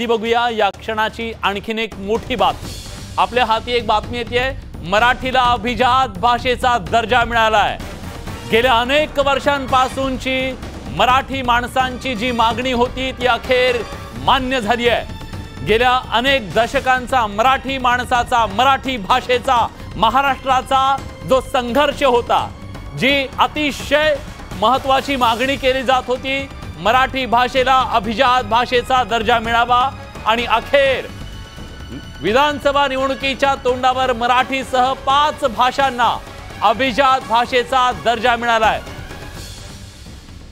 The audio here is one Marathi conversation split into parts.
ती बघूया या क्षणाची आणखीन एक मोठी बातमी। आपल्या हाती एक बातमी येते, मराठीला अभिजात भाषेचा दर्जा मिळालाय। गेल्या अनेक वर्षांपासूनची मराठी माणसांची जी मागणी होती ती अखेर मान्य झाली आहे। गेल्या अनेक दशकांचा मराठी माणसाचा, मराठी भाषेचा, महाराष्ट्राचा जो संघर्ष होता, जी अतिशय महत्त्वाची मागणी केली जात होती, मराठी भाषेला अभिजात भाषेचा दर्जा मिळावा, आणि अखेर विधानसभा निवडणुकीच्या तोंडावर मराठीसह 5 भाषांना अभिजात भाषेचा दर्जा मिळालाय।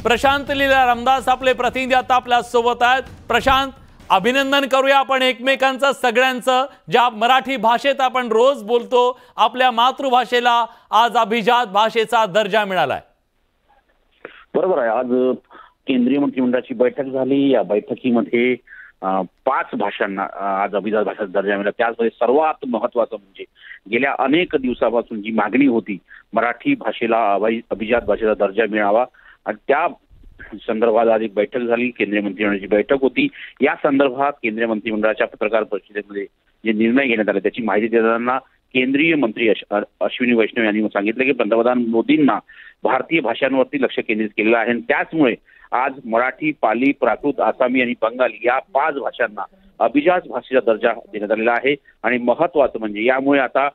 प्रशांत लीला रामदास आपले प्रतिनिधी आता आपल्या सोबत आहेत। प्रशांत, अभिनंदन करूया आपण एकमेकांचं सगळ्यांचं, ज्या मराठी भाषेत आपण रोज बोलतो, आपल्या मातृभाषेला आज अभिजात भाषेचा दर्जा मिळालाय। बरोबर आहे। आज केंद्रीय मंत्रिमंडळाची बैठक झाली। या बैठकीमध्ये 5 भाषांना आज अभिजात भाषेचा दर्जा मिळाला। त्याचमध्ये सर्वात महत्त्वाचं म्हणजे गेल्या अनेक दिवसापासून जी मागणी होती मराठी भाषेला अभिजात भाषेचा दर्जा मिळावा, आणि त्या संदर्भात आज एक बैठक झाली, केंद्रीय मंत्रिमंडळाची बैठक होती। या संदर्भात केंद्रीय मंत्रिमंडळाच्या पत्रकार परिषदेमध्ये जे निर्णय घेण्यात आले त्याची माहिती देताना केंद्रीय मंत्री अश्विनी वैष्णव यांनी सांगितलं की पंतप्रधान मोदींना भारतीय भाषांवरती लक्ष केंद्रित केलेलं आहे, आणि त्याचमुळे आज मराठी, पाली, प्राकृत, आसामी आणि बंगाली या 5 भाषांना अभिजात भाषेचा दर्जा देण्यात आलेला आहे। आणि महत्त्वाचं म्हणजे यामुळे आता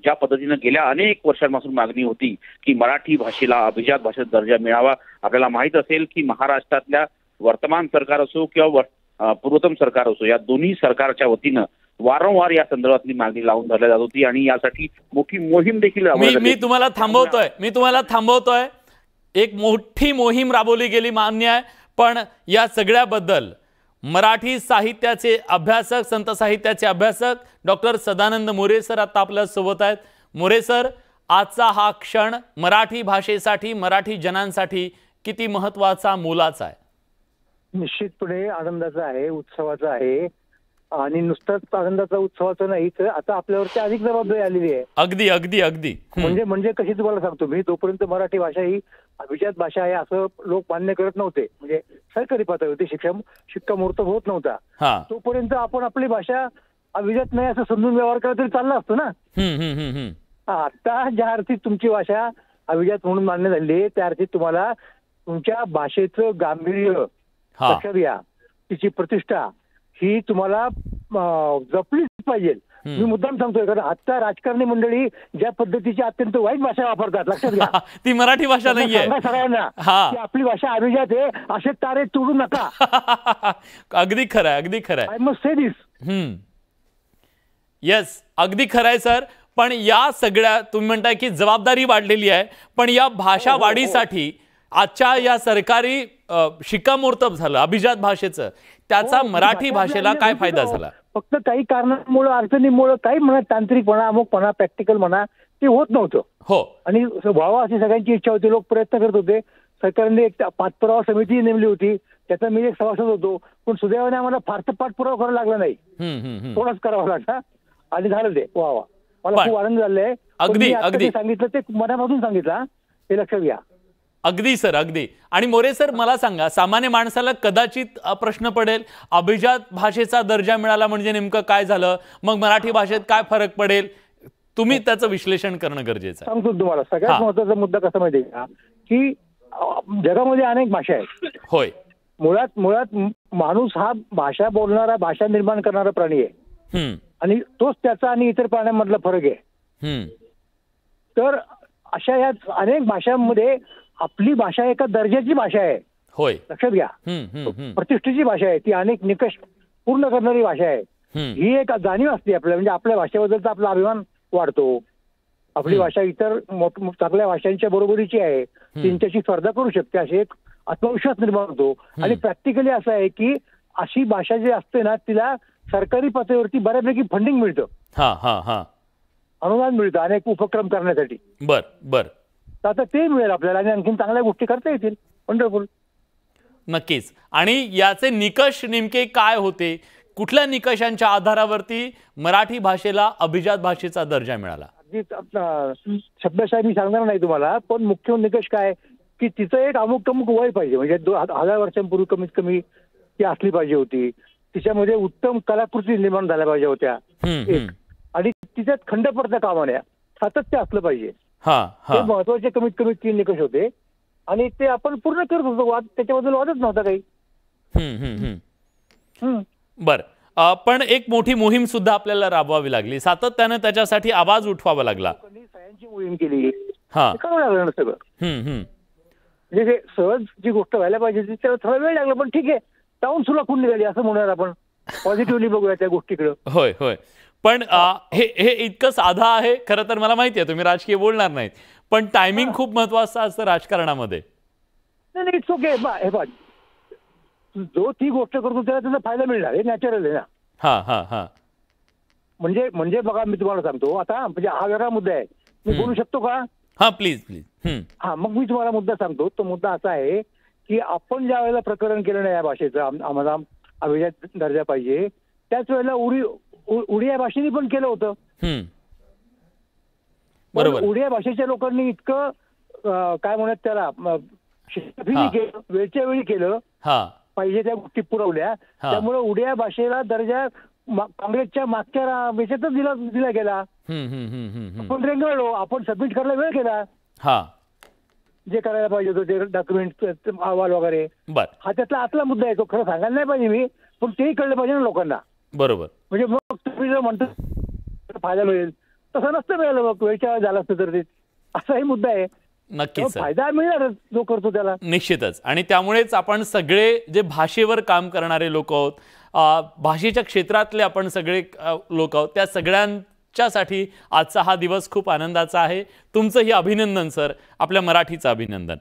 ज्या पद्धतीनं गेल्या अनेक वर्षांपासून मागणी होती की मराठी भाषेला अभिजात भाषेचा दर्जा मिळावा, आपल्याला माहित असेल की महाराष्ट्रातल्या वर्तमान सरकार असो किंवा पूर्वतम सरकार असो, या दोन्ही सरकारच्या वतीनं वारंवार या संदर्भातली मागणी लावून धरल्या जात होती, आणि यासाठी मोठी मोहीम देखील मी तुम्हाला थांबवतोय। एक मोठी मोहीम राबवली गेली, मान्य आहे, पण या सगळ्याबद्दल मराठी साहित्याचे अभ्यासक, संत साहित्याचे अभ्यासक डॉक्टर सदानंद मोरे सर आता आपल्या सोबत आहेत। मोरे सर, आजचा हा क्षण मराठी भाषेसाठी, मराठी जनांसाठी किती महत्त्वाचा, मोलाचा आहे? निश्चितपणे आनंदाचा आहे, उत्सवाचा आहे, आणि नुसताच आनंदाचा उत्सवाचा नाही तर आता आपल्यावरती अधिक जबाबदारी आलेली आहे। अगदी अगदी अगदी म्हणजे कशी तुम्हाला सांगतो मी, तोपर्यंत मराठी भाषा ही अभिजात भाषा आहे असं लोक मान्य करत नव्हते, म्हणजे सरकारी पातळीवरती शिक्कामोर्तब होत नव्हता, तोपर्यंत आपण आपली भाषा अभिजात नाही असं समजून व्यवहार केला तरी चालला असतो ना। आता ज्या अर्थी तुमची भाषा अभिजात म्हणून मान्य झाली, त्या अर्थी तुम्हाला तुमच्या भाषेचं गांभीर्य लक्षात घ्या, तिची प्रतिष्ठा ही तुम्हाला जपलीच पाहिजे। मी मुद्दाम सांगतोय, कारण आता राजकारणी मंडळी ज्या पद्धतीची अत्यंत वाईट भाषा वापरतात, लक्षात घ्या, ती मराठी भाषा नाहीये। सगळ्यांना की आपली भाषा अभिजात आहे असे तारे तोडू नका। अगदी खरं आहे, अगदी खरं आहे। I must say this. Yes, अगदी खरं आहे सर। पण या सगळ्या तुम्ही म्हणताय की जबाबदारी वाढलेली आहे, पण या भाषा वाढीसाठी आजच्या या सरकारी शिक्कामोर्तब झालं अभिजात भाषेचं, त्याचा मराठी भाषेला काय फायदा झाला? फक्त काही कारणांमुळे, अडचणीमुळे, काही म्हणा तांत्रिकपणा, अमुकपणा, प्रॅक्टिकल म्हणा, ते होत नव्हतं। हो, आणि व्हावा अशी सगळ्यांची इच्छा होती, लोक प्रयत्न करत होते। सरकारने एक पाठपुरावा समिती नेमली होती, त्याचा मी एक सभासद होतो, पण सुदैवाने आम्हाला फारसा पाठपुरावा करावा लागला नाही, थोडाच करावा लागला, आणि झालं ते व्हावा। मला खूप आनंद झालाय। अगदी सांगितलं ते मनापासून सांगितलं, हे लक्षात घ्या। अगदी सर, अगदी। आणि मोरे सर, मला सांगा, सामान्य माणसाला कदाचित प्रश्न पडेल, अभिजात भाषेचा दर्जा मिळाला म्हणजे नेमकं काय झालं, मग मराठी भाषेत काय फरक पडेल? तुम्ही त्याचं विश्लेषण करणं गरजेचं आहे। सांगतो तुम्हाला, सगळ्यात महत्त्वाचा मुद्दा कसा माहिती आहे का, की जगामध्ये अनेक भाषा आहेत। होय, मुळात माणूस हा भाषा बोलणारा, भाषा निर्माण करणारा प्राणी आहे, आणि तोच त्याचा आणि इतर प्राण्यांमधला फरक आहे। तर अशा या अनेक भाषांमध्ये आपली भाषा एका दर्जाची भाषा आहे, होय, लक्षात घ्या, प्रतिष्ठेची भाषा आहे, ती अनेक निकष पूर्ण करणारी भाषा आहे। ही एक जाणीव असते आपल्याला, म्हणजे आपल्या भाषेबद्दलचा आपला अभिमान वाढतो। आपली भाषा इतर चांगल्या भाषांच्या बरोबरीची आहे, त्यांच्याशी स्पर्धा करू शकते, असे एक आत्मविश्वास निर्माण होतो। आणि प्रॅक्टिकली असं आहे की अशी भाषा जी असते ना, तिला सरकारी पातळीवरती बऱ्यापैकी फंडिंग मिळतं, अनुदान मिळतं अनेक उपक्रम करण्यासाठी। बर, आता ते मिळेल आपल्याला, आणि आणखीन चांगल्या गोष्टी करता येतील। वंडरफुल, नक्कीच। आणि याचे निकष नेमके काय होते? कुठल्या निकषांच्या आधारावरती मराठी भाषेला अभिजात भाषेचा दर्जा मिळाला? शब्दशः मी सांगणार नाही तुम्हाला, पण मुख्य निकष काय की तिचं एक अमुक वय पाहिजे, म्हणजे 1000 वर्षांपूर्वी कमीत कमी ती असली पाहिजे होती। तिच्यामध्ये उत्तम कलाकृती निर्माण झाल्या पाहिजे होत्या एक. आणि तिच्यात खंड पडता कामा नये, सातत्य असलं पाहिजे. हे महत्वाचे कमीत कमी 3 निकष होते आणि ते आपण पूर्ण करत होतो. वाद त्याच्याबद्दल वादच नव्हता काही. बर, पण एक मोठी मोहीम सुद्धा आपल्याला राबवावी लागली, सातत्याने त्याच्यासाठी आवाज उठवावा लागला. सह्यांची मोहीम केली, करावं लागलं ना सगळं. म्हणजे सहज जी गोष्ट व्हायला पाहिजे त्याला थोडा वेळ लागला, पण ठीक आहे, टाऊन सुद्धा खून निघाली असं म्हणूयात आपण. पॉझिटिव्हली बघूया त्या गोष्टीकडे. होय होय, पण हे इतकं साधा आहे. खरं तर मला माहिती आहे तुम्ही राजकीय बोलणार नाहीत, पण टायमिंग खूप महत्वाचं असतं राजकारणामध्ये. नाही, इट्स ओके. हे बघ, जो ती गोष्ट करतो त्याला त्याचा फायदा मिळणार, हे नॅचरल आहे ना. म्हणजे बघा, मी तुम्हाला सांगतो आता, म्हणजे हा वेगळा मुद्दा आहे. मी बोलू शकतो का? हा, प्लीज प्लीज. मग मी तुम्हाला मुद्दा सांगतो. तो मुद्दा असा आहे की आपण ज्या वेळेला प्रकरण केलं नाही या भाषेचं, आम्हाला अभिजात दर्जा पाहिजे, त्याच वेळेला उडिया भाषेने पण केलं होतं. बरोबर. उडिया भाषेच्या लोकांनी इतकं काय म्हणत त्याला केलं, वेळच्या वेळी केलं, पाहिजे त्या गोष्टी पुरवल्या. त्यामुळे उडिया भाषेला दर्जा काँग्रेसच्या मागच्या वेळेतच दिला गेला. आपण रेंगाळलो, आपण सबमिट करायला वेळ केला. जे करायला पाहिजे होतं ते डॉक्युमेंट, अहवाल वगैरे. हा त्यातला आतला मुद्दा आहे, तो खरं सांगायला नाही पाहिजे मी, पण तेही कळलं पाहिजे ना लोकांना. बरोबर. म्हणजे मग तुम्ही जर म्हणतो फायदा मिळेल, तसं नसतं मिळालं. मग वेळच्या वेळ झाला असतं तर ते असाही मुद्दा आहे. नक्कीच फायदा मिळणार जो करतो त्याला, निश्चितच. आणि त्यामुळेच आपण सगळे जे भाषेवर काम करणारे लोक आहोत, भाषेच्या क्षेत्रातले आपण सगळे लोक आहोत, त्या सगळ्यांच्यासाठी आजचा हा दिवस खूप आनंदाचा आहे. तुमचंही अभिनंदन सर, आपल्या मराठीचं अभिनंदन.